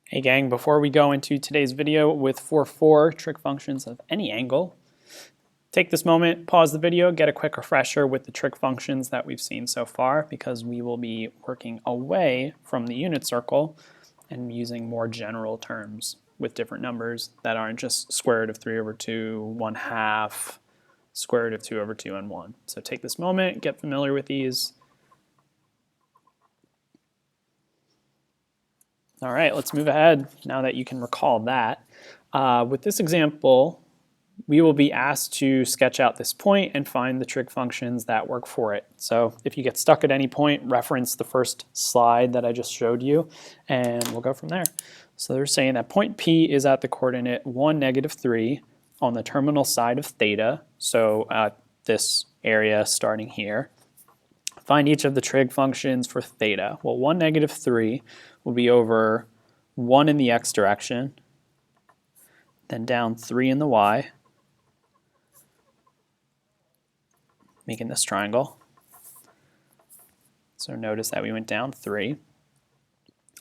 Hey gang, before we go into today's video with 4 trig functions of any angle, take this moment, pause the video, get a quick refresher with the trig functions that we've seen so far, because we will be working away from the unit circle and using more general terms with different numbers that aren't just square root of 3 over 2, 1/2, square root of 2 over 2, and 1. So take this moment, get familiar with these. All right, let's move ahead now that you can recall that. With this example, we will be asked to sketch out this point and find the trig functions that work for it. So if you get stuck at any point, reference the first slide that I just showed you, and we'll go from there. So they're saying that point P is at the coordinate 1, -3 on the terminal side of theta, so this area starting here. Find each of the trig functions for theta. Well, 1, -3 will be over 1 in the x direction, then down 3 in the y, making this triangle. So notice that we went down 3.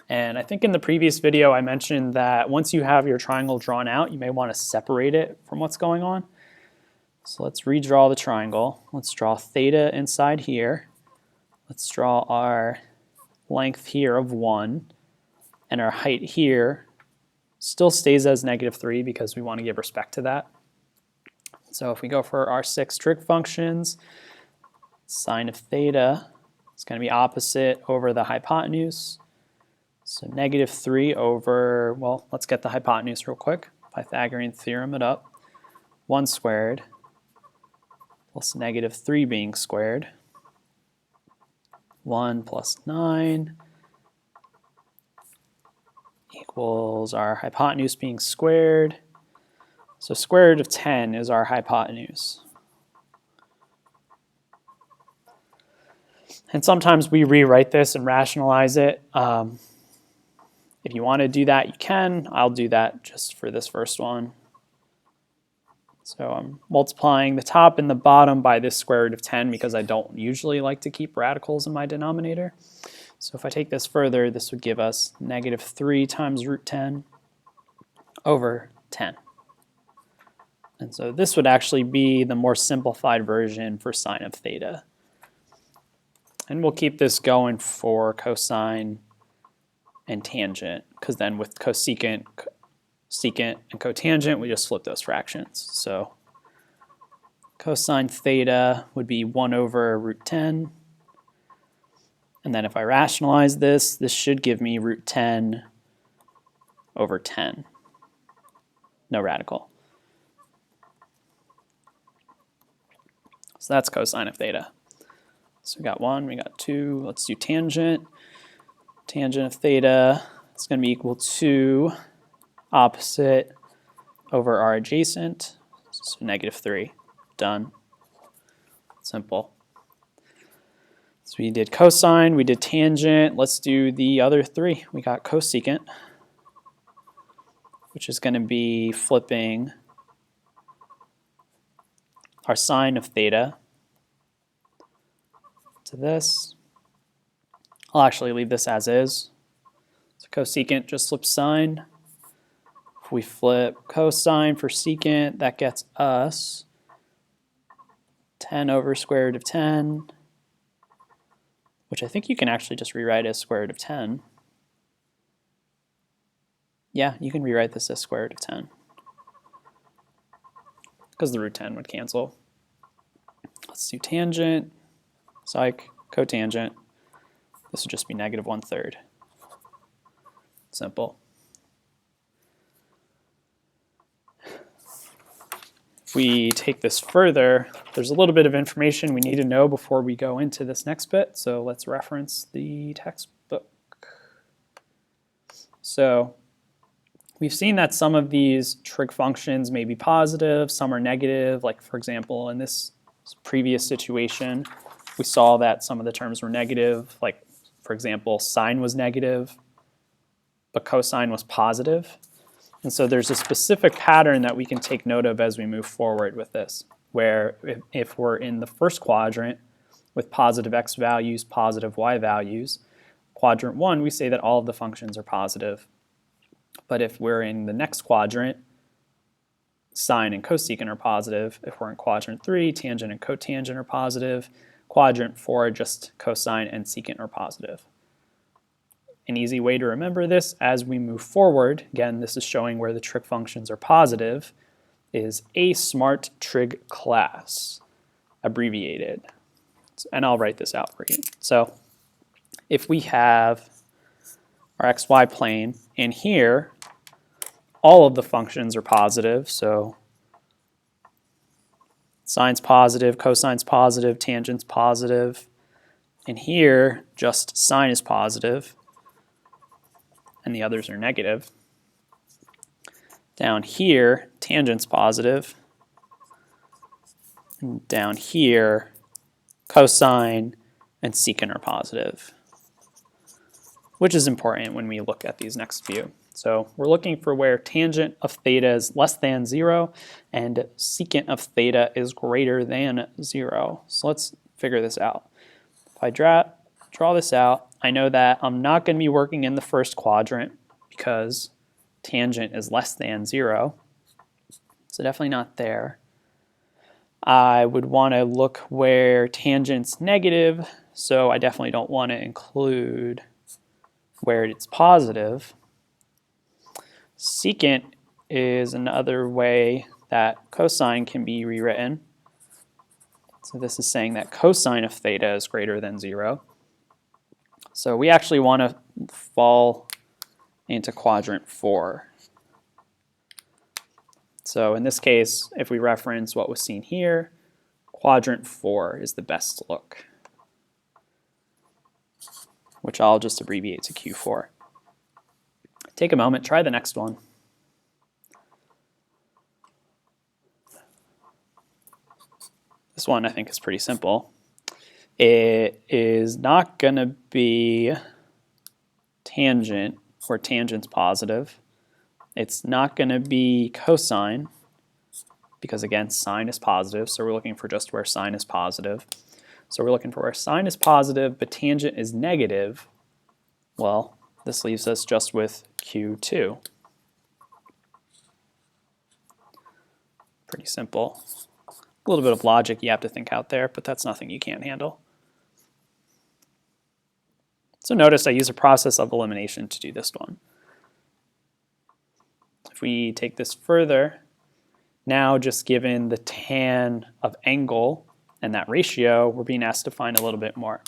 And I think in the previous video I mentioned that once you have your triangle drawn out, you may want to separate it from what's going on. So let's redraw the triangle. Let's draw theta inside here. Let's draw our length here of 1, and our height here still stays as -3 because we want to give respect to that. So if we go for our 6 trig functions, sine of theta is going to be opposite over the hypotenuse. So -3 over, well, let's get the hypotenuse real quick. Pythagorean Theorem it up. 1 squared plus -3 being squared. 1 plus 9 equals our hypotenuse being squared. So square root of 10 is our hypotenuse. And sometimes we rewrite this and rationalize it. If you want to do that, you can. I'll do that just for this first one. So I'm multiplying the top and the bottom by this square root of 10 because I don't usually like to keep radicals in my denominator. So if I take this further, this would give us -3 times root 10 over 10. And so this would actually be the more simplified version for sine of theta. And we'll keep this going for cosine and tangent, because then with cosecant, secant, and cotangent, we just flip those fractions. So cosine theta would be 1 over root 10. And then if I rationalize this, this should give me root 10 over 10. No radical. So that's cosine of theta. So we got 1, we got 2. Let's do tangent. Tangent of theta is going to be equal to opposite over our adjacent, so -3. Done. Simple. So we did cosine, we did tangent. Let's do the other 3. We got cosecant, which is going to be flipping our sine of theta to this. I'll actually leave this as is. So cosecant just flips sine. If we flip cosine for secant, that gets us 10 over square root of 10, which I think you can actually just rewrite as square root of 10. Yeah, you can rewrite this as square root of 10, because the root 10 would cancel. Let's do tangent, psych, cotangent. This would just be -1/3. Simple. If we take this further, there's a little bit of information we need to know before we go into this next bit. So let's reference the textbook. So we've seen that some of these trig functions may be positive, some are negative. Like for example, in this previous situation, we saw that some of the terms were negative. Like for example, sine was negative, but cosine was positive. And so there's a specific pattern that we can take note of as we move forward with this, where if we're in the first quadrant with positive x values, positive y values, quadrant 1, we say that all of the functions are positive. But if we're in the next quadrant, sine and cosecant are positive. If we're in quadrant 3, tangent and cotangent are positive. Quadrant 4, just cosine and secant are positive. An easy way to remember this as we move forward, again, this is showing where the trig functions are positive, is a smart trig class, abbreviated. And I'll write this out for you. So if we have our xy plane, and here all of the functions are positive, so sine's positive, cosine's positive, tangent's positive, and here just sine is positive, and the others are negative. Down here, tangent's positive, and down here, cosine and secant are positive, which is important when we look at these next few. So we're looking for where tangent of theta is less than 0 and secant of theta is greater than 0. So let's figure this out. If I draw this out, I know that I'm not going to be working in the first quadrant because tangent is less than 0. So definitely not there. I would want to look where tangent's negative, so I definitely don't want to include where it's positive. Secant is another way that cosine can be rewritten. So this is saying that cosine of theta is greater than 0. So we actually want to fall into quadrant 4. So in this case, if we reference what was seen here, quadrant 4 is the best look, which I'll just abbreviate to Q4. Take a moment, try the next one. This one I think is pretty simple. It is not going to be tangent where tangent's positive. It's not going to be cosine because, again, sine is positive, so we're looking for just where sine is positive. So we're looking for where sine is positive but tangent is negative. Well, this leaves us just with Q2. Pretty simple. A little bit of logic you have to think out there, but that's nothing you can't handle. So notice I use a process of elimination to do this one. If we take this further, now just given the tan of angle and that ratio, we're being asked to find a little bit more.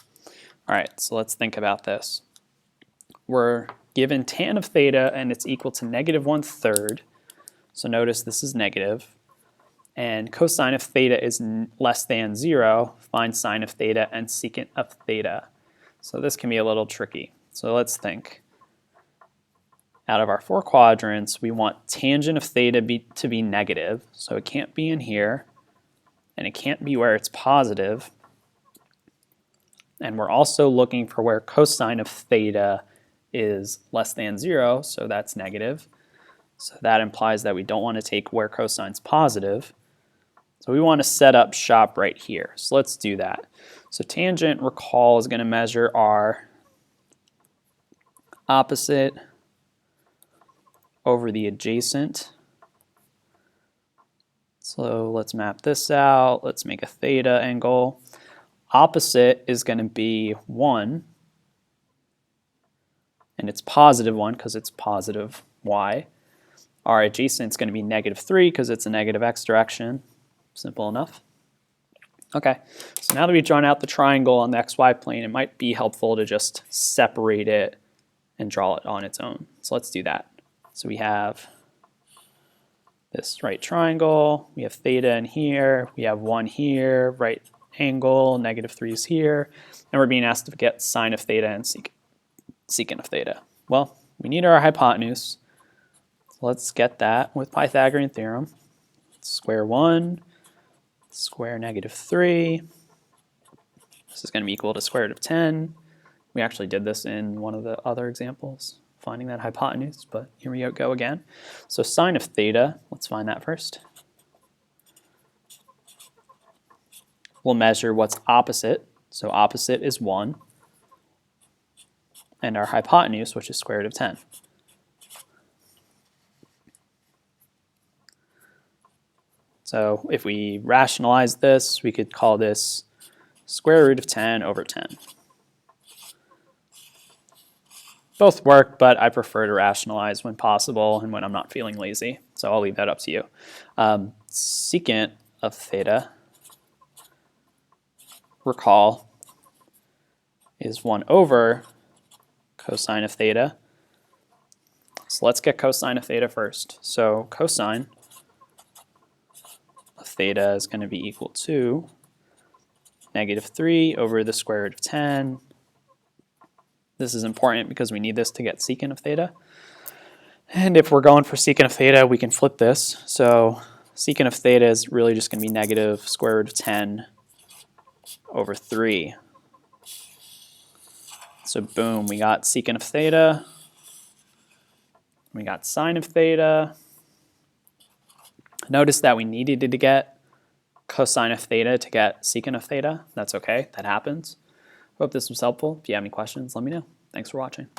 All right, so let's think about this. We're given tan of theta and it's equal to -1/3. So notice this is negative. And cosine of theta is less than 0. Find sine of theta and secant of theta. So this can be a little tricky. So let's think. Out of our 4 quadrants, we want tangent of theta to be negative. So it can't be in here. And it can't be where it's positive. And we're also looking for where cosine of theta is less than 0. So that's negative. So that implies that we don't want to take where cosine's positive. So we want to set up shop right here. So let's do that. So tangent, recall, is going to measure our opposite over the adjacent. So let's map this out. Let's make a theta angle. Opposite is going to be 1. And it's positive 1 because it's positive y. Our adjacent is going to be -3 because it's a negative x direction. Simple enough. Okay, so now that we've drawn out the triangle on the xy plane, it might be helpful to just separate it and draw it on its own. So let's do that. So we have this right triangle, we have theta in here, we have 1 here, right angle, -3 is here, and we're being asked to get sine of theta and secant of theta. Well, we need our hypotenuse. So let's get that with Pythagorean Theorem. Square 1, square -3. This is going to be equal to square root of 10. We actually did this in one of the other examples, finding that hypotenuse, but here we go again. So sine of theta, let's find that first. We'll measure what's opposite. So opposite is 1. And our hypotenuse, which is square root of 10. So if we rationalize this, we could call this square root of 10 over 10. Both work, but I prefer to rationalize when possible and when I'm not feeling lazy. So I'll leave that up to you. Secant of theta, recall, is 1 over cosine of theta. So let's get cosine of theta first. So cosine of theta is going to be equal to -3 over the square root of 10. This is important because we need this to get secant of theta. And if we're going for secant of theta, we can flip this. So secant of theta is really just going to be negative square root of 10 over 3. So boom, we got secant of theta. We got sine of theta. Notice that we needed to get cosine of theta to get secant of theta. That's okay, that happens. Hope this was helpful. If you have any questions, let me know. Thanks for watching.